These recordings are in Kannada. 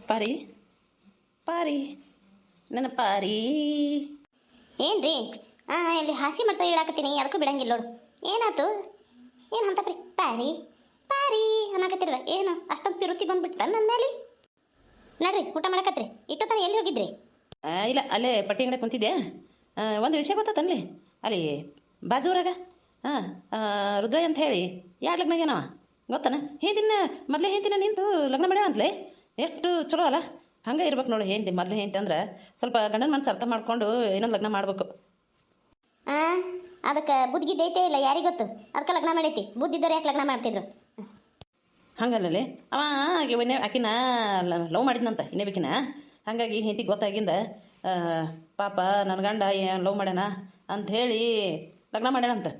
ಪಾರಿ ಪಾರಿ ನನ್ನ ಪಾರಿ ಏನ್ರಿ ಇಲ್ಲಿ ಹಾಸಿ ಮಡ್ಸ ಹೇಳಾಕತ್ತೀನಿ ಅದಕ್ಕೂ ಬಿಡಂಗಿಲ್ಲ ನೋಡು. ಏನಾಯ್ತು? ಏನು ಅಂತ ಪಾರಿ ಪಾರಿ ಅನ್ನಕತ್ತಿರ ಏನು ಅಷ್ಟೊಂದು ಪಿರುತಿ ಬಂದ್ಬಿಡ್ತ ನನ್ನ ಮೇಲೆ? ನಡ್ರಿ ಊಟ ಮಾಡಕತ್ರಿ. ಇಟ್ಟೊತ್ತನ ಎಲ್ಲಿ ಹೋಗಿದ್ರಿ? ಇಲ್ಲ ಅಲ್ಲೇ ಪಟ್ಟಿ ಅಂಗಡಿ ಕುಂತಿದ್ದೆ. ಒಂದು ವಿಷಯ ಗೊತ್ತಲ್ಲಿ ಅಲ್ಲಿ ಬಾಜೂರಾಗ ರುದ್ರಯ್ಯ ಅಂತ ಹೇಳಿ ಯಾರು ಲಗ್ನಾಗೇನವ ಗೊತ್ತಾನ? ಹಿಂದಿನ ಮೊದಲೇ ಹೆಂತಿನ ನಿಂತು ಲಗ್ನ ಮಾಡ್ಯಾಳ ಅಂತಲೇ. ಎಷ್ಟು ಚಲೋ ಅಲ್ಲ? ಹಂಗೆ ಇರ್ಬೇಕು ನೋಡಿ. ಹೆಂತಿ ಮೊದಲೇ ಹೆಂತಿ ಅಂದ್ರೆ ಸ್ವಲ್ಪ ಗಂಡನ ಮನಸ್ಸು ಅರ್ಥ ಮಾಡ್ಕೊಂಡು ಇನ್ನೊಂದು ಲಗ್ನ ಮಾಡ್ಬೇಕು. ಅದಕ್ಕೆ ಬುದ್ಧಿಗಿದ್ದೈತೆ ಇಲ್ಲ ಯಾರಿಗೆ ಗೊತ್ತು? ಅದಕ್ಕೆ ಲಗ್ನ ಮಾಡೈತಿ. ಬುದ್ಧಿದ್ದವ್ರು ಯಾಕೆ ಲಗ್ನ ಮಾಡ್ತಿದ್ರು? ಹಂಗಲ್ಲೇ ಅವ ಆಕಿನ ಲವ್ ಮಾಡಿದ್ನಂತ ಇನ್ನೇ ಬೇಕಿನ. ಹಾಗಾಗಿ ಹೆಂತಿ ಗೊತ್ತಾಗಿಂದ ಪಾಪ ನನ್ನ ಗಂಡ ಲವ್ ಮಾಡ್ಯಾನ ಅಂಥೇಳಿ ಲಗ್ನ ಮಾಡ್ಯಾನಂತ.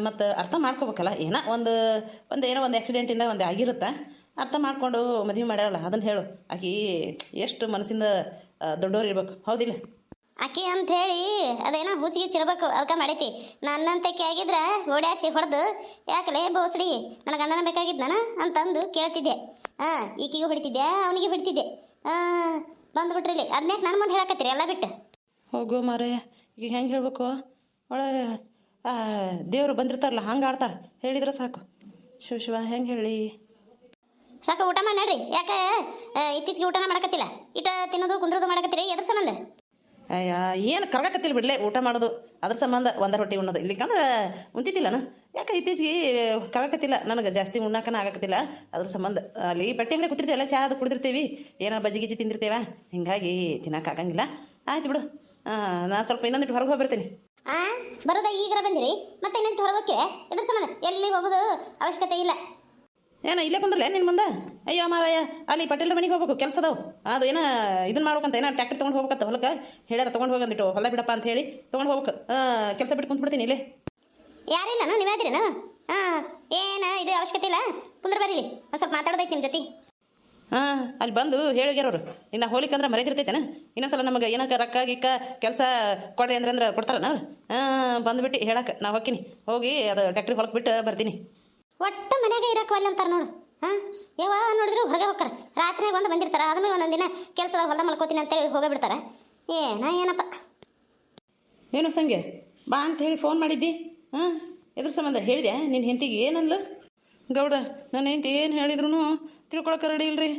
ಮತ್ತು ಅರ್ಥ ಮಾಡ್ಕೋಬೇಕಲ್ಲ. ಏನೋ ಏನೋ ಒಂದು ಆಕ್ಸಿಡೆಂಟಿಂದ ಒಂದು ಆಗಿರುತ್ತೆ. ಅರ್ಥ ಮಾಡಿಕೊಂಡು ಮದುವೆ ಮಾಡ್ಯಾರಲ್ಲ ಅದನ್ನು ಹೇಳು. ಆಕಿ ಎಷ್ಟು ಮನಸ್ಸಿಂದ ದೊಡ್ಡವ್ರು ಇರ್ಬೇಕು, ಹೌದಿಲ್ಲ? ಅಕ್ಕಿ ಅಂತ ಹೇಳಿ ಅದೇನೋ ಹುಚ್ಚಿಗೆ ಚಿರಬೇಕು ಅದಕ್ಕೆ ಮಾಡೈತಿ. ನನ್ನಂತಕ್ಕೆ ಆಗಿದ್ರೆ ಓಡಾಡಿಸಿ ಹೊಡೆದು ಯಾಕಲೇ ಬೋಸಡಿ ನನ್ನ ಗಂಡನ ಬೇಕಾಗಿದ್ನಾನ ಅಂತಂದು ಕೇಳ್ತಿದ್ದೆ. ಈಕಿಗೂ ಹೊಡಿತಿದ್ದೆ, ಅವನಿಗೆ ಹೊಡಿತಿದ್ದೆ. ಬಂದುಬಿಟ್ರಿ ಇಲ್ಲಿ. ಅದನ್ಯಾಕೆ ನನ್ನ ಮುಂದೆ ಹೇಳಕತ್ತೀರಿ ಎಲ್ಲ ಬಿಟ್ಟು? ಹೋಗೋ ಮಾರಯ್ಯ, ಈಗ ಹೆಂಗೆ ಹೇಳ್ಬೇಕು? ಒಳಗೆ ದೇವರು ಬಂದಿರ್ತಾರಲ್ಲ ಹಂಗೆ ಆಡ್ತಾಳೆ. ಹೇಳಿದ್ರೆ ಸಾಕು. ಶಿವ ಹೆಂಗೆ ಹೇಳಿ? ಸಾಕು ಊಟ ಮಾಡಿ ನಡ್ರಿ. ಯಾಕೆ ಇತ್ತೀಚೆಗೆ ಊಟನ ಮಾಡಕತ್ತಿಲ್ಲ? ಇಟ ತಿನ್ನೋದು ಕುಂದ್ರೋದು ಮಾಡಕತ್ತೀರಿ ಎದ್ರ ಸಂಬಂಧ? ಅಯ್ಯ ಏನು ಕರ್ಗಕತ್ತಿಲ್ಲ ಬಿಡಲೆ ಊಟ ಮಾಡೋದು. ಅದ್ರ ಸಂಬಂಧ ಒಂದ ರೊಟ್ಟಿ ಉಣ್ಣೋದು. ಇಲ್ಲಿಕಂದ್ರೆ ಉಂತಿದ್ದಿಲ್ಲನು. ಯಾಕೆ ಇತ್ತೀಚೆಗೆ ಕರ್ಗಕತ್ತಿಲ್ಲ ನನಗೆ ಜಾಸ್ತಿ ಉಣ್ಣಾಕನ ಆಗಕತ್ತಿಲ್ಲ. ಅದ್ರ ಸಂಬಂಧ ಅಲ್ಲಿ ಪಟ್ಟಿ ಅಂಗಡಿ ಕೂತಿರ್ತೀವಲ್ಲ, ಚಾ ಅದು ಕುಡಿದಿರ್ತೀವಿ, ಏನೋ ಬಜ್ಜಿ ಗಿಜ್ಜಿ ತಿಂದಿರ್ತೇವ, ಹಿಂಗಾಗಿ ತಿನ್ನೋಕ್ಕಾಗಂಗಿಲ್ಲ. ಆಯ್ತು ಬಿಡು. ನಾನು ಸ್ವಲ್ಪ ಇನ್ನೊಂದಿಟ್ಟು ಹೊರಗೆ ಹೋಗ್ಬಿಡ್ತೀನಿ. ಬರೋದ ಈಗರ ಬಂದಿರಿ ಮತ್ತೆ ಇನ್ನೊಂದು ಹೊರಗೋಕೆ ಇದ್ರ ಸಂಬಂಧ ಎಲ್ಲಿ ಹೋಗೋದು ಅವಶ್ಯಕತೆ ಇಲ್ಲ. ಏನೋ ಇಲ್ಲೇ ಕುಂದ್ರಲ್ಲ ನಿನ್ನ ಮುಂದೆ? ಅಯ್ಯೋ ಮಾರಾಯ, ಅಲ್ಲಿ ಪಟೇಲ್ರ ಮನೆಗೆ ಹೋಗ್ಬೇಕು, ಕೆಲಸ ಅದಾವು. ಅದು ಏನೋ ಇದನ್ನ ಮಾಡ್ಬೇಕಂತ, ಏನೋ ಟ್ಯಾಕ್ಟ್ರಿ ತೊಗೊಂಡು ಹೋಗ್ಬೇಕಂತ ಹೊಲಕ್ಕೆ ಹೇಳ್ಯಾರ. ತೊಗೊಂಡು ಹೋಗಂದಿಟ್ಟು ಹೊಲ ಬಿಡಪ್ಪ ಅಂತ ಹೇಳಿ ತೊಗೊಂಡು ಹೋಗ್ಬೇಕು. ಕೆಲಸ ಬಿಟ್ಟು ಕುಂತ್ಬಿಡ್ತೀನಿ ಇಲ್ಲೇ. ಯಾರಿಲ್ಲ ನೀವ್ಯಾದ್ರೇನು? ಏನು ಇದು ಅವಶ್ಯಕತೆ ಇಲ್ಲ, ಕುಂದ್ರ ಬರೀಲಿ. ಒಂದು ಸ್ವಲ್ಪ ಮಾತಾಡೋದೈತಿ ನಿಮ್ಮ ಜೊತೆ. ಅಲ್ಲಿ ಬಂದು ಹೇಳಿಗ್ಯಾರವ್ರು. ಇನ್ನು ಹೋಲಿಕಂದ್ರೆ ಮರೆತಿರ್ತೈತೇನೆ. ಇನ್ನೊಂದ್ಸಲ ನಮಗೆ ಏನಕ್ಕೆ ರೊಕ್ಕ ಗಿಕ್ಕ ಕೆಲಸ ಕೊಡ್ರಿ ಅಂದ್ರೆ ಕೊಡ್ತಾರನ ಅವ್ರು? ಬಂದುಬಿಟ್ಟು ಹೇಳಕ್ಕೆ ನಾ ಹೋಗ್ತೀನಿ. ಹೋಗಿ ಅದು ಟ್ಯಾಕ್ಟ್ರಿ ಹೊಲಕ್ಕೆ ಬಿಟ್ಟು ಬರ್ತೀನಿ. ಒಟ್ಟು ಮನೆಯಾಗ ಇರಕ್ಕವಲ್ಲ ಅಂತಾರೆ ನೋಡು. ಯಾವಾಗ ನೋಡಿದ್ರು ಹೊರಗೆ ಹೋಗ್ತಾರೆ. ರಾತ್ರಿ ಬಂದು ಬಂದಿರ್ತಾರೆ. ಅದನ್ನು ಒಂದೊಂದು ದಿನ ಕೆಲಸದ ಹೊಲ ಮಲ್ಕೋತೀನಿ ಅಂತೇಳಿ ಹೋಗೇ ಬಿಡ್ತಾರೆ. ಏನಪ್ಪ ಏನು ಸಂಗೆ ಬಾ ಅಂತ ಹೇಳಿ ಫೋನ್ ಮಾಡಿದ್ದಿ? ಎದ್ರ ಸಂಬಂಧ ಹೇಳಿದೆ? ನಿನ್ನ ಹೆಂಡತಿಗೆ ಏನಂದ್ಲು? ಗೌಡ, ನನ್ನ ಹೆಂಡತಿ ಏನು ಹೇಳಿದ್ರು ತಿಳ್ಕೊಳಕ್ಕೆ ರೆಡಿ ಇಲ್ರಿ.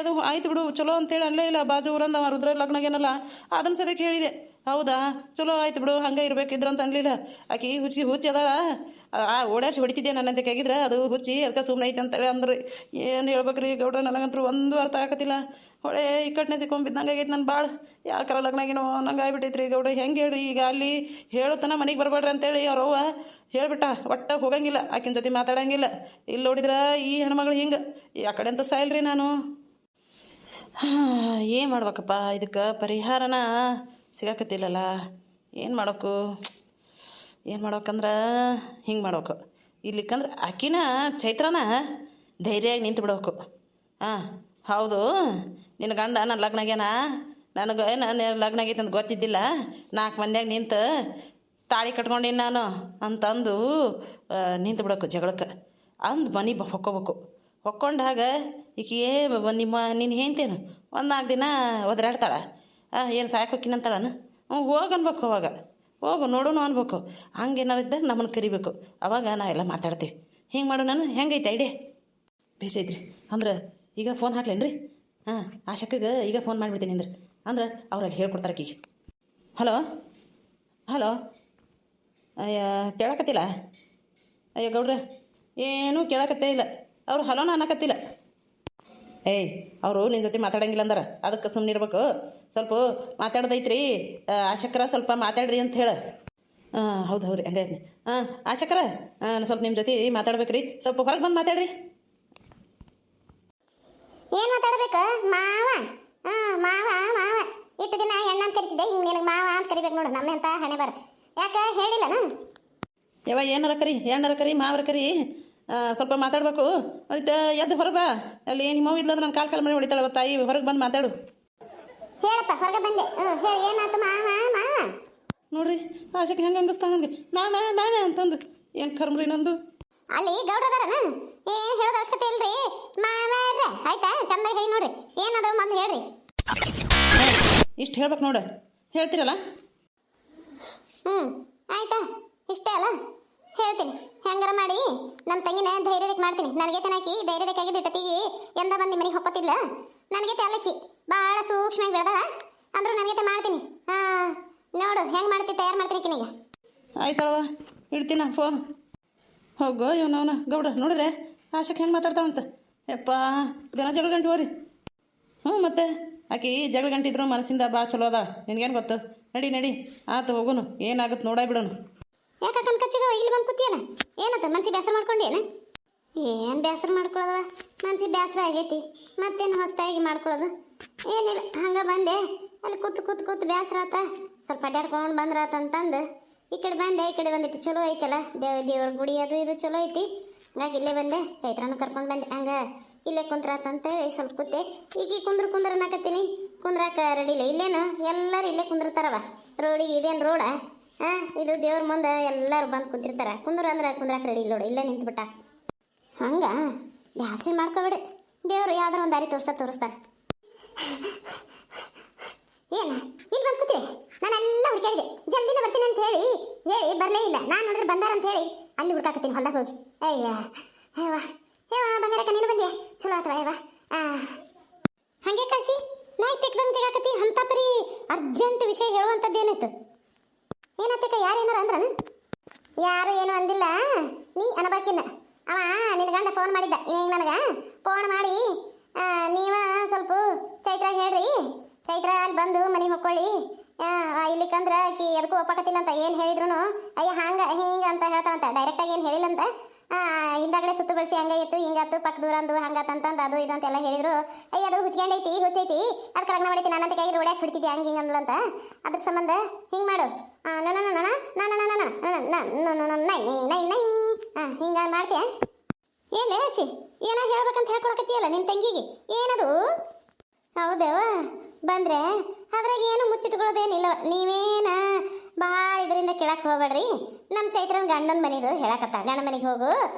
ಅದು ಆಯ್ತು ಬಿಡು, ಚಲೋ ಅಂತೇಳಿ ಅಲ್ಲೇ ಇಲ್ಲ. ಬಾಜು ಊರಂದ ರುದ್ರ ಲಗ್ನಾಗೇನಲ್ಲ ಅದನ್ನು ಸದ್ಯಕ್ಕೆ ಹೇಳಿದೆ. ಹೌದಾ, ಚಲೋ ಆಯ್ತು ಬಿಡು, ಹಂಗೆ ಇರ್ಬೇಕಿದ್ರಂತ ಅನ್ಲಿಲ್ಲ. ಆಕಿ ಹುಚ್ಚಿ ಅದಾಳ. ಓಡಾಡ್ಸಿ ಹೊಡಿತಿದ್ದೆ ನನ್ನಂತಕ್ಕೆ ಆಗಿದ್ರೆ ಅದು ಹುಚ್ಚಿ, ಅದಕ್ಕೆ ಸುಮ್ಮನೆ ಐತೆ ಅಂತೇಳಿ ಅಂದ್ರೆ ಏನು ಹೇಳ್ಬೇಕ್ರಿ ಗೌಡ್ರ? ನನಗಂತೂ ಒಂದು ಅರ್ಥ ಆಗತ್ತಿಲ್ಲ. ಹೊಳೆ ಇಕ್ಕಟ್ಟನೆ ಸಿಕ್ಕೊಂಬಿದ್ದಂಗೆ ಆಗೈತೆ ನನ್ನ ಭಾಳ. ಯಾಕಾರ ಲಗ್ನಾಗೇನೋ ನಂಗೆ ಆಗ್ಬಿಟ್ಟೈತ್ರಿ ಗೌಡ್ರ. ಹೆಂಗೆ ಹೇಳ್ರಿ ಈಗ? ಅಲ್ಲಿ ಹೇಳುತ್ತಾನ ಮನೆಗೆ ಬರಬೇಡ್ರಿ ಅಂತೇಳಿ ಅವ್ರವ್ವ ಹೇಳ್ಬಿಟ್ಟ. ಒಟ್ಟು ಹೋಗಂಗಿಲ್ಲ, ಆಕಿನ ಜೊತೆ ಮಾತಾಡಂಗಿಲ್ಲ. ಇಲ್ಲಿ ನೋಡಿದ್ರೆ ಈ ಹೆಣ್ಮಗಳು ಹಿಂಗೆ ಆ ಕಡೆ ಅಂತ ಸಾಯಿಲ್ರಿ ನಾನು. ಏನು ಮಾಡ್ಬೇಕಪ್ಪ? ಇದಕ್ಕೆ ಪರಿಹಾರನ ಸಿಗಾಕತ್ತಿಲ್ಲಲ್ಲ. ಏನು ಮಾಡ್ಬೇಕಂದ್ರೆ ಹಿಂಗೆ ಮಾಡ್ಬೇಕು. ಇಲ್ಲಿಕ್ಕಂದ್ರೆ ಆಕಿನ ಚೈತ್ರನ ಧೈರ್ಯವಾಗಿ ನಿಂತು ಬಿಡ್ಬೇಕು. ಹೌದು, ನಿನ್ನ ಗಂಡ ನನ್ನ ಲಗ್ನಾಗೇನ, ನನಗೆ ನಾನು ಲಗ್ನ ಆಗೈತೆ ಅಂತ ಗೊತ್ತಿದ್ದಿಲ್ಲ, 4 ಮಂದಿಯಾಗ ನಿಂತು ತಾಳಿ ಕಟ್ಕೊಂಡಿನಿ ನಾನು ಅಂತಂದು ನಿಂತು ಬಿಡೋಕು ಜಗಳಕ್ಕೆ. ಅಂದು ಮನೆ ಹೊಕ್ಕೋಬೇಕು. ಹೊಕ್ಕೊಂಡಾಗ ಈಕೆಯೇ ನಿನ್ನ ಹೆಂಡ್ತೇನು 1-4 ದಿನ ಒದರಾಡ್ತಾಳೆ. ಏನು ಸಾಕೋಕಿನಂತಾಳನು? ಹೋಗಿ ಅನ್ಬೇಕು. ಅವಾಗ ಹೋಗು ನೋಡೋಣ ಅನ್ಬೇಕು. ಹಂಗೇನಾರಿದ್ದಾಗ ನಮ್ಮನ್ನು ಕರಿಬೇಕು. ಅವಾಗ ನಾವೆಲ್ಲ ಮಾತಾಡ್ತೀವಿ. ಹಿಂಗೆ ಮಾಡು. ನಾನು ಹೆಂಗೈತೆ ಐಡಿಯಾ? ಬೇಸೈತ್ರಿ. ಅಂದ್ರೆ ಈಗ ಫೋನ್ ಹಾಕ್ಲೇನ್ರಿ? ಆ ಶಕ್ಕಿಗೆ ಈಗ ಫೋನ್ ಮಾಡಿಬಿಡ್ತೀನಿ ಅಂದ್ರೆ ಅವ್ರಲ್ಲಿ ಹೇಳ್ಕೊಡ್ತಾರೆ ಆಕಿಗೆ. ಹಲೋ ಅಯ್ಯ ಕೇಳಕತ್ತಿಲ್ಲ? ಅಯ್ಯೋ ಗೌಡ್ರ, ಏನೂ ಕೇಳಕತ್ತೇ ಇಲ್ಲ. ಅವ್ರು ಹಲೋನ ಅನ್ನಕತ್ತಿಲ್ಲ. ಅವರು ನಿನ್ನ ಜೊತೆ ಮಾತಾಡಂಗಿಲ್ಲ ಅಂದ್ರೆ ಅದಕ್ಕೆ ಸುಮ್ಮನೆ ಇರ್ಬೇಕು. ಸ್ವಲ್ಪ ಮಾತಾಡೋದೈತ್ರಿ. ಆಶಕ್ರ ಸ್ವಲ್ಪ ಮಾತಾಡ್ರಿ ಅಂತ ಹೇಳು. ಹೌದು ಹಂಗಾಯ್ತು. ಆಶಕ್ರ, ಸ್ವಲ್ಪ ನಿಮ್ಮ ಜೊತೆ ಮಾತಾಡ್ಬೇಕ್ರಿ. ಸ್ವಲ್ಪ ಹೊರಗೆ ಬಂದು ಮಾತಾಡ್ರಿ. ಏನು ಮಾತಾಡ್ಬೇಕು? ಮಾವ ಮಾವ ಇಟ್ಟು ದಿನ ಹೆಣ್ಣ ಅಂತ ಕರಿತಿದ್ದೆ, ಹಿಂಗೆ ನಿನಗೆ ಮಾವ ಅಂತ ಕರಿಬೇಕು ನೋಡು. ನಮ್ಮ ಅಂತ ಹಣೆ ಬಾರ. ಯಾಕೆ ಹೇಳಿಲ್ಲನ? ಯಾವ ಏನಾರ ಕರಿ ಮಾವರ ಕರಿ. ಸ್ವಲ್ಪ ಮಾತಾಡ್ಬೇಕು. ಅದಕ್ಕೆ ಎದ್ದು ಹೊರಗೆ ಬಾ. ಅಲ್ಲಿ ನಿಮ್ಮ ಅವ್ವ ಇದ್ಲಂದ್ರೆ ನನ್ನ ಕಾಲು ಮನೆ ಹೊಡಿತಾಳೆ. ತಾಯಿ ಹೊರಗೆ ಬಂದು ಮಾತಾಡು. ಹೇಳಪ್ಪ, ಹೊರಗೆ ಬಂದೆ. ಹೇಳಿ ಏನಾಯ್ತು? ನೋಡ್ರಿ ಆಶಕ್ಕೆ ಹೆಂಗೆ ಹಂಗಿಸ್ತಾಳೆ ನನಗೆ. ನಾನೇ ಅಂತಂದು ಏನು ಕರ್ಮ್ರಿ ನಂದು. ಅಲ್ಲಿ ಗೌಡ್ರದಾರನ ಏನ್ ಹೇಳೋದ ಅವಶ್ಯಕತೆ ಇಲ್ರಿ ಮಾವಾರ ಆಯ್ತಾ ಚಂದಾಗಿ ಹೇಳಿ ನೋಡ್ರಿ ಏನದ ಮೊದ್ಲು ಹೇಳ್ರಿ. ಇಷ್ಟು ಹೇಳ್ಬೇಕು ನೋಡು, ಹೇಳ್ತಿರಲ್ಲ. ಆಯ್ತಾ ಇಷ್ಟೇ ಅಲ್ಲ ಹೇಳ್ತೀನಿ. ಹೆಂಗಾರ ಮಾಡಿ ನಮ್ಮ ತಂಗಿನ ಧೈರ್ಯದಕ್ಕೆ ಮಾಡ್ತೀನಿ. ನನಗೆ ತನಾಕಿ ಧೈರ್ಯದಕ್ಕಾಗಿದ್ದು ಇಟ್ಟತಿಗಿ ಎಂದ ಬಂದು ಮನೆಗೆ ಹೊಕ್ಕೋತಿದ್ಲ. ನನಗೆ ಅಲ್ಲಕ್ಕಿ ಭಾಳ ಸೂಕ್ಷ್ಮವಾಗಿ ಬೆಳೆದಾಳ ಅಂದ್ರೂ ನನಗೆ ಮಾಡ್ತೀನಿ. ನೋಡು ಹೆಂಗೆ ಮಾಡ್ತಿ ತಯಾರು ಮಾಡ್ತೀನಿ ಕಿನಿಗೆ. ಆಯ್ತಳವ, ಇಡ್ತೀನ ಫೋನ್. ಹೋಗೋ ಇವನವನ ಗೌಡ ನೋಡಿದ್ರೆ ಆಶಕ್ಕೆ ಹೆಂಗೆ ಮಾತಾಡ್ತಾವಂತ. ಯಪ್ಪ ದಿನ ಜಗಳ ಗಂಟೆ ಹೋರಿ. ಮತ್ತೆ ಆಕಿ ಜಗಳ ಗಂಟೆ ಇದ್ರು ಮನಸ್ಸಿಂದ ಭಾಳ ಚಲೋ ಅದ. ನಿನ್ಗೇನು ಗೊತ್ತು? ನಡಿ ನಡಿ ಆತು ಹೋಗುನು, ಏನಾಗುತ್ತೆ ನೋಡಾಯ್ಬಿಡೋನು. ಯಾಕೆ ಕಚ್ಚಿಗ ಇಲ್ಲಿ ಬಂದು ಕೂತಿಯಲ್ಲ, ಏನತ್ತ ಮನ್ಸಿಗೆ ಬೇಸರ ಮಾಡ್ಕೊಂಡೇನು? ಏನು ಬೇಸರ ಮಾಡ್ಕೊಳ್ಳೋದವ, ಮನ್ಸಿಗೆ ಬೇಸರ ಆಗೈತಿ, ಮತ್ತೇನು ಹೊಸದಾಗಿ ಮಾಡ್ಕೊಳ್ಳೋದು ಏನಿಲ್ಲ. ಹಂಗೆ ಬಂದೆ, ಅಲ್ಲಿ ಕೂತು ಬೇಸರ ಆತ, ಸ್ವಲ್ಪ ಅಡ್ಡಾಡ್ಕೊಂಡು ಬಂದ್ರಾತ ಅಂತಂದು ಈ ಕಡೆ ಬಂದೆ. ಈ ಕಡೆ ಬಂದಿತ್ತು ಚಲೋ ಐತಲ್ಲ ದೇವ್ರ ಗುಡಿ ಅದು ಇದು ಚಲೋ ಐತಿ. ಹಂಗಾಗಿ ಇಲ್ಲೇ ಬಂದೆ, ಚೈತ್ರನೂ ಕರ್ಕೊಂಡು ಬಂದೆ. ಹಂಗೆ ಇಲ್ಲೇ ಕುಂತ್ರಾತಂತೇಳಿ ಸ್ವಲ್ಪ ಕೂತೆ. ಈಗ ಕುಂದ್ರ ಅನ್ನಕತ್ತೀನಿ, ಕುಂದ್ರಾಕ ರೆಡಿ ಇಲ್ಲ. ಇಲ್ಲೇನು ಎಲ್ಲರೂ ಇಲ್ಲೇ ಕುಂದಿರ್ತಾರವ ರೋಡಿಗೆ. ಇದೇನು ರೋಡ? ಇದು ದೇವ್ರ ಮುಂದೆ ಎಲ್ಲರೂ ಬಂದು ಕುಂತಿರ್ತಾರೆ. ಕುಂದ್ರು ಅಂದ್ರೆ ಕುಂದ್ರಾಕ ರೆಡಿ ಇಲ್ಲ ನೋಡು, ಇಲ್ಲೇ ನಿಂತ್ಬಿಟ್ಟ. ಹಂಗೆ ಬ್ಯಾಸ್ರಿ ಮಾಡ್ಕೊಬೇಡಿ, ದೇವ್ರು ಯಾವ್ದಾರ ಒಂದು ದಾರಿ ತೋರಿಸ್ತಾರೆ. ಏನು ಇಲ್ಲಿ ಬಂದು ಕೂತ್ರಿ? ನಾನೆಲ್ಲ ಹುಡುಕಾಡಿದೆ, ಜಲ್ದಿನ ಬರ್ತೀನಿ ಅಂತ ಹೇಳಿ ಬರಲೇ ಇಲ್ಲ. ನಾನು ನೋಡಿದ್ರೆ ಬಂದಾರ ಅಂತ ಹೇಳಿ ಅಲ್ಲಿ ಹುಡ್ಕಾಕತ್ತೀನಿ ಹೊಲ್ದಾಗ ಹೋಗಿ. ಅಯ್ಯ ಬಂಗಾರಕ್ಕ ನೀನು ಬಂದ್ಯಾ? ಚಲೋ ಆತವ ಯವ್ವ. ಹಾಗೆ ಕಳಿಸಿ ನಾ ತೆಗ್ದಂಗೆ ತೆಗಾಕತ್ತಿ. ಅಂತ ಪರಿ ಅರ್ಜೆಂಟ್ ವಿಷಯ ಹೇಳುವಂಥದ್ದು ಏನಾಯ್ತು? ಏನಾಯ್ತಕ್ಕ? ಯಾರು ಏನಾರ ಅಂದ್ರನ? ಯಾರು ಏನು ಅಂದಿಲ್ಲ, ನೀ ಅನಬಾಕಿನ್ನ. ಅವ ನಿನ್ನ ಗಂಡ ಫೋನ್ ಮಾಡಿದ್ದ ಈಗ ನನಗೆ ಫೋನ್ ಮಾಡಿ, ನೀವ ಸ್ವಲ್ಪ ಚೈತ್ರಾಗ ಹೇಳ್ರಿ, ಚೈತ್ರ ಅಲ್ಲಿ ಬಂದು ಮನೆಗೆ ಹೊಕ್ಕೊಳ್ಳಿ ಇಲ್ಲಿಕಂದ್ರೆ ಆಕಿ ಎದಕ್ಕೂ ಒಪ್ಪಾಕತ್ತಿಲ್ಲ ಅಂತ. ಏನು ಹೇಳಿದ್ರು ಅಯ್ಯ ಹಂಗೆ ಹಿಂಗೆ ಅಂತ ಹೇಳ್ತಾರಂತ. ಡೈರೆಕ್ಟಾಗಿ ಏನು ಹೇಳಿಲ್ಲಂತ. ಹಿಂದಾಗಡೆ ಸುತ್ತು ಬೆಳೆಸಿ ಹಂಗಾಯಿತು ಹಿಂಗಾತು ಪಕ್ಕ ದೂರ ಅಂದು ಹಂಗಾತಂತಂದು ಅದು ಇದು ಅಂತೆಲ್ಲ ಹೇಳಿದ್ರು. ಅಯ್ಯ ಅದು ಹುಚ್ಕೊಂಡೈತಿ ಹುಚ್ಚೈತಿ, ಅದಕ್ಕೆ ಲಗ್ನ ಮಾಡೈತಿ, ನನ್ನಂತ ಕೈಗೆ ರೋಡ್ಯಾಸ್ ಬಿಡ್ತಿದ್ದೆ ಹಂಗೆ ಹಿಂಗೆ ಅಂದ್ಲಂತ. ಅದ್ರ ಸಂಬಂಧ ಹಿಂಗೆ ಮಾಡು, ಹಿಂಗೆ ಮಾಡ್ತೀಯ? ಏನೇ ಹಚ್ಚಿ ಏನೋ ಹೇಳ್ಬೇಕಂತ ಹೇಳ್ಕೊಳಕತ್ತೀಯಲ್ಲ ನಿನ್ನ ತಂಗಿಗೆ, ಏನದು? ಹೌದೇವ ಬಂದ್ರೆ ಅದ್ರಾಗ ಏನು ಮುಚ್ಚಿಟ್ಕೊಳ್ಳೋದೇನಿಲ್ಲ. ನೀವೇನ ಭಾಳ ಇದರಿಂದ ಕೇಳಕ್ಕೆ ಹೋಗ್ಬೇಡ್ರಿ. ನಮ್ಮ ಚೈತ್ರನ ಗಂಡನ ಮನೆದು ಹೇಳಕತ್ತ, ಗಂಡನ ಮನೆಗೆ ಹೋಗು,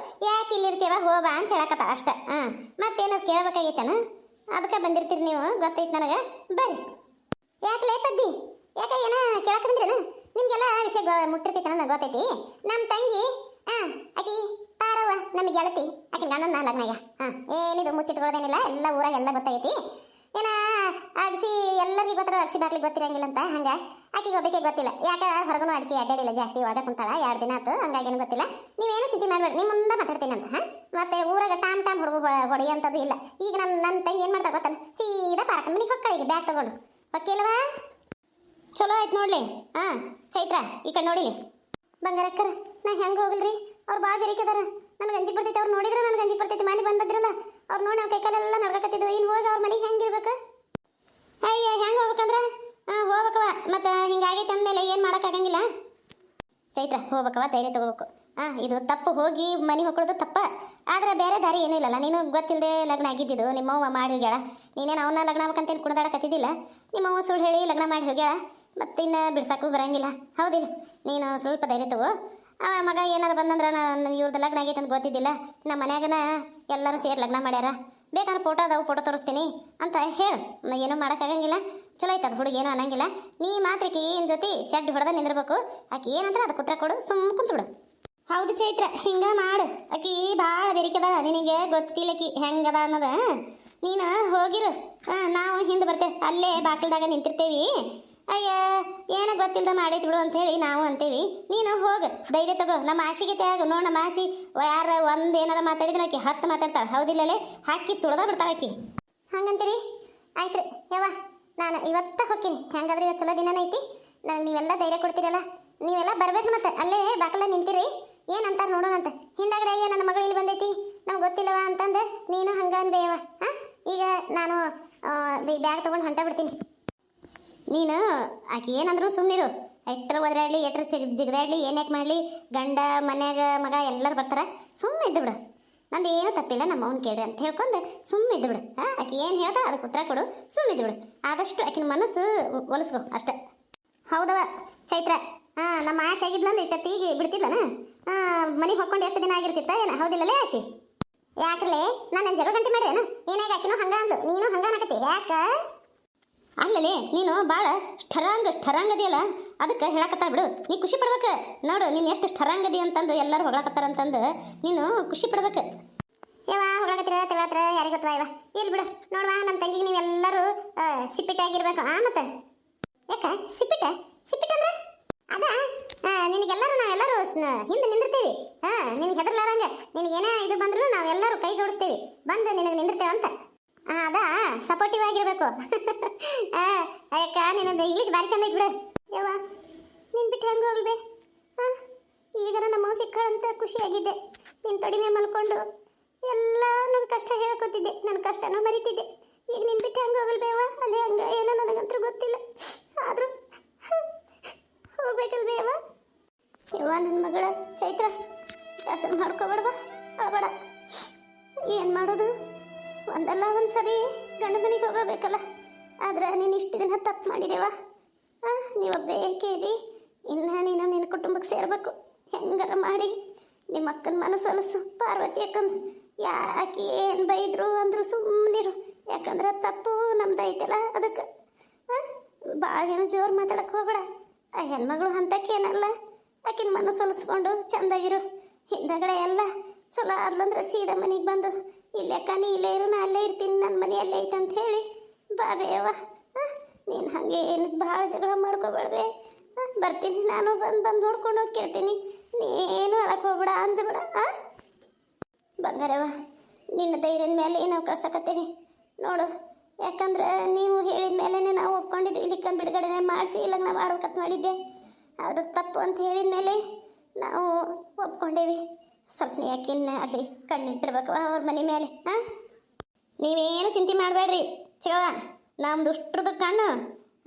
ಯಾಕೆ ಇಲ್ಲಿರ್ತೀವ ಹೋಬಾ ಅಂತ ಹೇಳಕತ್ತ ಅಷ್ಟೆ. ಮತ್ತೇನೋ ಕೇಳಬೇಕಾಗೈತನ, ಅದಕ್ಕೆ ಬಂದಿರ್ತೀರಿ ನೀವು, ಗೊತ್ತೈತಿ ನನಗೆ. ಬರ್ರಿ. ಯಾಕೆ ಲೇಪದ್ದಿ? ಯಾಕೆ ಏನೋ ಕೇಳಕ್ಕೆ ಬಂದ್ರೇನು? ನಿಮಗೆಲ್ಲ ವಿಷಯ ಮುಟ್ಟಿರ್ತೈತೆ ನನಗೆ ಗೊತ್ತೈತಿ. ನಮ್ಮ ತಂಗಿ ಆಕಿ ಪಾರವ್ವ ನಮಗೆ ಗೆಳತಿ, ಆಕಿ ಗಂಡನ ಲಗ್ನಾಗ. ಏನಿದು ಮುಚ್ಚಿಟ್ಕೊಳ್ಳೋದೇನಿಲ್ಲ, ಎಲ್ಲ ಊರಾಗ ಎಲ್ಲ ಗೊತ್ತಾಗೈತಿ. ಏನ ಅಗಸಿ ಎಲ್ಲರಿಗೂ ಗೊತ್ತಿರೋ ಅಗಸಿ ಬಾಕ್ಲಿಗೆ ಗೊತ್ತಿರಂಗಿಲ್ಲ ಅಂತ ಹಂಗೆ ಆಕಿಗೆ ಒಬ್ಬಕ್ಕೆ ಗೊತ್ತಿಲ್ಲ. ಯಾಕೆ ಹೊರಗೂ ಅಡಿಕೆ ಅಡ್ಡಾಡಿಲ್ಲ ಜಾಸ್ತಿ, ಒಳಗೆ ಕುಂತಾಳ 2 ದಿನ ಆಯ್ತು, ಹಂಗಾಗೇನು ಗೊತ್ತಿಲ್ಲ. ನೀವೇನು ಚಿಂತೆ ಮಾಡಬೇಡಿ, ನಿಮ್ಮ ಮುಂದೆ ಮಾತಾಡ್ತೀನಿ ಅಂತ. ಮತ್ತೆ ಊರಾಗ ಟಾಮ್ ಹೊಡೆಯೋಂಥದ್ದು ಇಲ್ಲ. ಈಗ ನನ್ನ ತಂಗಿ ಏನು ಮಾಡ್ತಾರೆ ಗೊತ್ತಲ್ಲ, ಸೀದಾ ಪಾರ್ಕನ್ ಮನೆಗೆ ಹೊಕ್ಕಳ. ಈಗ ಬ್ಯಾಗ್ ತಗೊಂಡು ಹೊಕ್ಕಿಲ್ವಾ? ಚಲೋ ಆಯ್ತು ನೋಡ್ಲಿ. ಚೈತ್ರ ಈ ಕಡೆ ನೋಡಿಲಿ. ಬಂಗಾರಕ್ಕರ ನಾ ಹೆಂಗೆ ಹೋಗಲ್ರಿ? ಅವ್ರು ಭಾಳ ಬೇರೆಕದಾರ, ನನಗೆ ಅಂಜಿಗೆ ಬರ್ತೈತಿ. ಅವ್ರು ನೋಡಿದ್ರೆ ನನಗೆ ಅಂಜಿಗೆ ಬರ್ತೈತಿ. ಮನೆ ಬಂದಿದ್ರಲ್ಲ ಅವ್ರು ನೋಡಿ ನಾವು ಕೈಕಾಲೆಲ್ಲ ನಡ್ಕತ್ತಿದ್ವು. ಇನ್ನು ಹೋಗಿ ಅವ್ರ ಮನೆಗೆ ಹೆಂಗಿರ್ಬೇಕು? ಅಯ್ಯ ಹೆಂಗೆ ಹೋಗ್ಬೇಕಂದ್ರೆ ಹೋಗ್ಬೇಕವ. ಮತ್ತು ಹಿಂಗಾಗೈತೆ ಅಂದಮೇಲೆ ಏನು ಮಾಡೋಕ್ಕಾಗಂಗಿಲ್ಲ. ಚೈತ್ರ ಹೋಗ್ಬೇಕವ, ಧೈರ್ಯ ತಗೋಬೇಕು. ಇದು ತಪ್ಪು, ಹೋಗಿ ಮನೆ ಹೊಕ್ಕೊಳ್ಳೋದು ತಪ್ಪ. ಆದರೆ ಬೇರೆ ದಾರಿ ಏನೂ ಇಲ್ಲಲ್ಲ. ನೀನು ಗೊತ್ತಿಲ್ಲದೆ ಲಗ್ನ ಆಗಿದ್ದಿದ್ದು, ನಿಮ್ಮವ್ವ ಮಾಡಿ ಹೋಗ್ಯಾಳ. ನೀನೇನು ಅವನ್ನ ಲಗ್ನ ಆಗ್ಬೇಕಂತೇನು ಕುಣಿದಾಡಕತ್ತಿದ್ದಿಲ್ಲ. ನಿಮ್ಮವ್ವ ಸುಳ್ಳು ಹೇಳಿ ಲಗ್ನ ಮಾಡಿ ಹೋಗ್ಯಾಳ, ಮತ್ತಿನ್ನು ಬಿಡ್ಸಕ್ಕೂ ಬರಂಗಿಲ್ಲ. ಹೌದಿಲ್ಲ? ನೀನು ಸ್ವಲ್ಪ ಧೈರ್ಯ ತಗೋ. ಮಗ ಏನಾರು ಬಂದಂದ್ರೆ ನಾನು ಇವ್ರದ್ದು ಲಗ್ನ ಆಗೈತೆ ಅಂತ ಗೊತ್ತಿದ್ದಿಲ್ಲ. ನಮ್ಮ ಮನ್ಯಾಗನ ಎಲ್ಲರೂ ಸೇರಿ ಲಗ್ನ ಮಾಡ್ಯಾರ, ಬೇಕಾದ್ರೆ ಫೋಟೋ ಅದಾವು, ಫೋಟೋ ತೋರಿಸ್ತೀನಿ ಅಂತ ಹೇಳು. ಏನೂ ಮಾಡೋಕ್ಕಾಗಂಗಿಲ್ಲ. ಚಲೋ ಐತೆ ಅದು, ಹುಡುಗಿ ಏನೂ ಅನ್ನಂಗಿಲ್ಲ. ನೀ ಮಾತ್ರ ಏನು ಜೊತೆ ಶೆಡ್ ಹೊಡೆದ ನಿಂದಿರ್ಬೇಕು. ಆಕೆ ಏನಂದ್ರೆ ಅದಕ್ಕೆ ಉತ್ತರ ಕೊಡು, ಸುಮ್ಮ ಕುಂತ್ಬಿಡು. ಹೌದು ಚೈತ್ರ, ಹಿಂಗೆ ಮಾಡು. ಆಕಿ ಭಾಳ ಬೆರಿಕೆದಾಳ, ನಿನಗೆ ಗೊತ್ತಿಲ್ಲಕಿ ಹೆಂಗದ ಅನ್ನೋದು. ನೀನು ಹೋಗಿರು, ನಾವು ಹಿಂದೆ ಬರ್ತೇವೆ, ಅಲ್ಲೇ ಬಾಗಿಲ್ದಾಗ ನಿಂತಿರ್ತೇವಿ. ಅಯ್ಯ ಏನೋ ಗೊತ್ತಿಲ್ಲದ ಮಾಡೈತಿ ಬಿಡು ಅಂತ ಹೇಳಿ ನಾವು ಅಂತೇವಿ. ನೀನು ಹೋಗು, ಧೈರ್ಯ ತಗೋ. ನಮ್ಮ ಆಶಿಗೆ ತಗೋ. ನೋಡಿ ನಮ್ಮ ಆಶಿ ಯಾರು ಒಂದು ಏನಾರ ಮಾತಾಡಿದ್ರೆ ಆಕಿ 10 ಮಾತಾಡ್ತಾಳೆ. ಹೌದಿಲ್ಲಲೇ? ಹಾಕಿ ತುಳ್ದ ಬಿಡ್ತಾಳೆ ಆಕಿ. ಹಂಗಂತೀರಿ? ಆಯ್ತು ರೀ ಯವ್ವ, ನಾನು ಇವತ್ತ ಹೋಗ್ತೀನಿ. ಹೆಂಗಾದ್ರೆ ಇವತ್ತು ಚಲೋ ದಿನನ ಐತಿ. ನನಗೆ ನೀವೆಲ್ಲ ಧೈರ್ಯ ಕೊಡ್ತೀರಲ್ಲ, ನೀವೆಲ್ಲ ಬರ್ಬೇಕು. ಮತ್ತೆ ಅಲ್ಲೇ ಬಾಕಲ ನಿಂತಿರಿ, ಏನಂತಾರೆ ನೋಡೋಣಂತ. ಹಿಂದಾಗಡೆ ಅಯ್ಯ ನನ್ನ ಮಗಳು ಇಲ್ಲಿ ಬಂದೈತಿ ನಮ್ಗೆ ಗೊತ್ತಿಲ್ಲವ ಅಂತಂದು ನೀನು ಹಂಗೆ ಅನ್ಬೇಯವ. ಈಗ ನಾನು ಬ್ಯಾಗ್ ತೊಗೊಂಡು ಹೊಂಟ ಬಿಡ್ತೀನಿ. ನೀನು ಆಕೆ ಏನಂದ್ರು ಸುಮ್ಮನಿರು. ಎಟ್ರ ಒದರಾಡ್ಲಿ, ಎಟ್ರ ಜಿಗದಾಡ್ಲಿ, ಏನ್ಯಾಕೆ ಮಾಡಲಿ, ಗಂಡ ಮನ್ಯಾಗ ಮಗ ಎಲ್ಲರೂ ಬರ್ತಾರೆ. ಸುಮ್ಮನೆ ಇದ್ದು ಬಿಡು. ನಂದು ಏನೂ ತಪ್ಪಿಲ್ಲ, ನಮ್ಮ ಅವ್ನು ಕೇಳ್ರಿ ಅಂತ ಹೇಳ್ಕೊಂಡು ಸುಮ್ಮನೆ ಇದ್ದು ಬಿಡು. ಆಕೆ ಏನು ಹೇಳ್ತಾಳೆ ಅದಕ್ಕೆ ಉತ್ತರ ಕೊಡು, ಸುಮ್ಮನೆ ಇದ್ದು ಬಿಡು. ಆದಷ್ಟು ಆಕಿನ ಮನಸ್ಸು ಒಲಿಸ್ಕೊ ಅಷ್ಟೆ. ಹೌದವ ಚೈತ್ರ, ನಮ್ಮ ಆಸೆ ಆಗಿದ್ಲಂದ್ರೆ ಇಷ್ಟೊತ್ತಿಗೆ ಬಿಡ್ತಿಲ್ಲನ ಮನೆಗೆ ಹೊಕ್ಕೊಂಡು ಎಷ್ಟು ದಿನ ಆಗಿರ್ತಿತ್ತ ಏನ ಹೌದಿಲ್ಲಲೇ ಆಸೆ ಯಾಕ್ರಲೇ ನಾನು ಜರೋ ಗಂಟೆ ಮಾಡ್ಯಾನ ಏನಾಗ ಆಕಿನೂ ಹಂಗ ಅಂದ್ಲು ನೀನು ಹಂಗ ಅನ್ನಕತ್ತಿ ಯಾಕ ಅಲ್ಲಲೇ ನೀನು ಭಾಳ ಸ್ಟರಾಂಗದಿಯಲ್ಲ ಅದಕ್ಕೆ ಹೇಳಕತ್ತಾರ ಬಿಡು ನೀ ಖುಷಿ ಪಡ್ಬೇಕು ನೋಡು ನೀನು ಎಷ್ಟು ಸ್ಟರಾಂಗದಿ ಅಂತಂದು ಎಲ್ಲರೂ ಹೊಗಳಕತ್ತಾರ ಅಂತಂದು ನೀನು ಖುಷಿ ಪಡ್ಬೇಕು ಯವ್ವ ಹೊಗಳಕತ್ತಿರ ತಿಳತ್ರ ಯಾರಿಗೆ ಗೊತ್ತವಾ ಇವ ಇಲ್ಲಿ ಬಿಡು ನೋಡುವ ನಮ್ಮ ತಂಗಿಗೆ ನೀವೆಲ್ಲರೂ ಸಿಪ್ಪಿಟ್ಟಾಗಿರ್ಬೇಕು ಮತ್ತೆ ಯಾಕ ಸಿಪ್ಪಿಟ್ಟ ಅಂದ್ರೆ ಅದ ನಿನಗೆಲ್ಲರೂ ನಾವೆಲ್ಲರೂ ಹಿಂದೆ ನಿಂದಿರ್ತೀವಿ ನಿನಗೆ ಹೆದರ್ಲಾರಂಗೆ ನಿನಗೇನೇ ಇದು ಬಂದ್ರು ನಾವೆಲ್ಲರೂ ಕೈ ಜೋಡಿಸ್ತೀವಿ ಬಂದು ನಿನಗೆ ನಿಂದಿರ್ತೇವೆ ಅಂತ ಅದ ಸಪೋರ್ಟಿವ್ ಆಗಿರ್ಬೇಕು ಯಾಕ ನಿನ್ನದು ಇಂಗ್ಲೀಷ್ ಭಾರಿ ಚಂದ ಐತಿ ಬಿಡು ಯವ್ವ ನೀನು ಬಿಟ್ಟು ಹೆಂಗೆ ಹೋಗ್ಲ್ಬೇ ಈಗ ನಮ್ಮ ಸಿಕ್ಕಳಂತ ಖುಷಿಯಾಗಿದ್ದೆ ನಿನ್ನ ತೊಡಿ ಮೇಲೆ ಮಲ್ಕೊಂಡು ಎಲ್ಲ ನನ್ನ ಕಷ್ಟ ಹೇಳ್ಕೊತಿದ್ದೆ ನನ್ನ ಕಷ್ಟನೂ ಮರಿತಿದ್ದೆ ಈಗ ನಿನ್ನ ಬಿಟ್ಟು ಹೆಂಗೆ ಹೋಗಲ್ಬೇವ ಅಲ್ಲಿ ಹಂಗೆ ಏನೋ ನನಗಂತೂ ಗೊತ್ತಿಲ್ಲ ಆದರೂ ಹೋಗ್ಬೇಕಲ್ಬೇವ ಯವ್ವ ನನ್ನ ಮಗಳ ಚೈತ್ರ ಕೆಲಸ ಮಾಡ್ಕೋಬೇಡವಾ ಅಳಬೇಡ ಏನು ಮಾಡೋದು ಒಂದಲ್ಲ ಒಂದು ಸರಿ ಗಂಡ ಮನೆಗೆ ಹೋಗಬೇಕಲ್ಲ ಆದ್ರೆ ನೀನು ಇಷ್ಟು ದಿನ ತಪ್ಪು ಮಾಡಿದೆವ ನೀವೊಬ್ಬೇ ಕೇಳಿ ಇನ್ನು ನೀನು ನಿನ್ನ ಕುಟುಂಬಕ್ಕೆ ಸೇರಬೇಕು ಹೆಂಗಾರ ಮಾಡಿ ನಿಮ್ಮ ಅಕ್ಕನ ಮನಸ್ಸೊಲಸು ಪಾರ್ವತಿ ಅಕ್ಕಂದು ಯಾಕೆ ಏನು ಬೈದ್ರು ಅಂದ್ರು ಸುಮ್ಮನಿರು ಯಾಕಂದ್ರೆ ತಪ್ಪು ನಮ್ದು ಐತಲ್ಲ ಅದಕ್ಕೆ ಭಾಳ ಏನು ಜೋರು ಮಾತಾಡಕ್ಕೆ ಹೋಗ್ಬೇಡ ಆ ಹೆಣ್ಮಗಳು ಹಂತಕ್ಕೇನಲ್ಲ ಆಕಿನ ಮನಸ್ಸು ಹೊಲಿಸ್ಕೊಂಡು ಚೆಂದಾಗಿರು ಹಿಂದಗಡೆ ಎಲ್ಲ ಚಲೋ ಆದ್ಲಂದ್ರೆ ಸೀದಾ ಮನೆಗೆ ಬಂದು ಇಲ್ಲಕ್ಕ ನೀ ಇಲ್ಲೇ ಇರು ನಾ ಅಲ್ಲೇ ಇರ್ತೀನಿ ನನ್ನ ಮನೆ ಅಲ್ಲೇ ಐತೆ ಅಂತ ಹೇಳಿ ಬಾಬೇವ ನೀನು ಹಾಗೆ ಏನು ಭಾಳ ಜಗಳ ಮಾಡ್ಕೋಬೇಡ್ವೆ ಬರ್ತೀನಿ ನಾನು ಬಂದು ನೋಡ್ಕೊಂಡು ಹೋಗ್ತಿರ್ತೀನಿ ನೀನು ಅಳಕ್ಕೆ ಹೋಗ್ಬೇಡ ಅಂಜಬೇಡ ಬಂಗಾರವ ನಿನ್ನ ಧೈರ್ಯದ ಮೇಲೆ ನಾವು ಕಳ್ಸಕತ್ತೀವಿ ನೋಡು ಯಾಕಂದ್ರೆ ನೀವು ಹೇಳಿದ ಮೇಲೆ ನಾವು ಒಪ್ಕೊಂಡಿದ್ವಿ ಇಲ್ಲಿಕ್ಕ ಬಿಡುಗಡೆ ಮಾಡಿಸಿ ಲಗ್ನ ಮಾಡ್ಬೇಕಂತ ಮಾಡಿದ್ದೆ ಅದು ತಪ್ಪು ಅಂತ ಹೇಳಿದ ಮೇಲೆ ನಾವು ಒಪ್ಕೊಂಡೇವಿ ಸ್ವಲ್ಪ ಯಾಕಿನ್ನ ಅಲ್ಲಿ ಕಣ್ಣಿಟ್ಟಿರ್ಬೇಕು ಅವ್ರ ಮನೆ ಮೇಲೆ ನೀವೇನು ಚಿಂತೆ ಮಾಡಬೇಡ್ರಿ ಚಿಗವ ನಮ್ದು ಅಷ್ಟ್ರದ್ದು ಕಣ್ಣು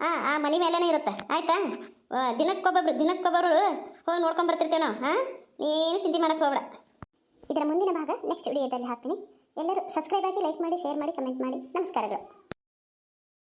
ಆ ಮನೆ ಮೇಲೇ ಇರುತ್ತೆ ಆಯ್ತಾ ದಿನಕ್ಕೊಬ್ಬರು ಹೋಗಿ ನೋಡ್ಕೊಂಬರ್ತಿರ್ತೇವೆ ನಾವು ನೀನು ಚಿಂತೆ ಮಾಡಕ್ಕೆ ಹೋಗ್ಬೇಡ ಇದರ ಮುಂದಿನ ಭಾಗ ನೆಕ್ಸ್ಟ್ ವಿಡಿಯೋದಲ್ಲಿ ಹಾಕ್ತೀನಿ ಎಲ್ಲರೂ ಸಬ್ಸ್ಕ್ರೈಬ್ ಆಗಿ ಲೈಕ್ ಮಾಡಿ ಶೇರ್ ಮಾಡಿ ಕಮೆಂಟ್ ಮಾಡಿ ನಮಸ್ಕಾರಗಳು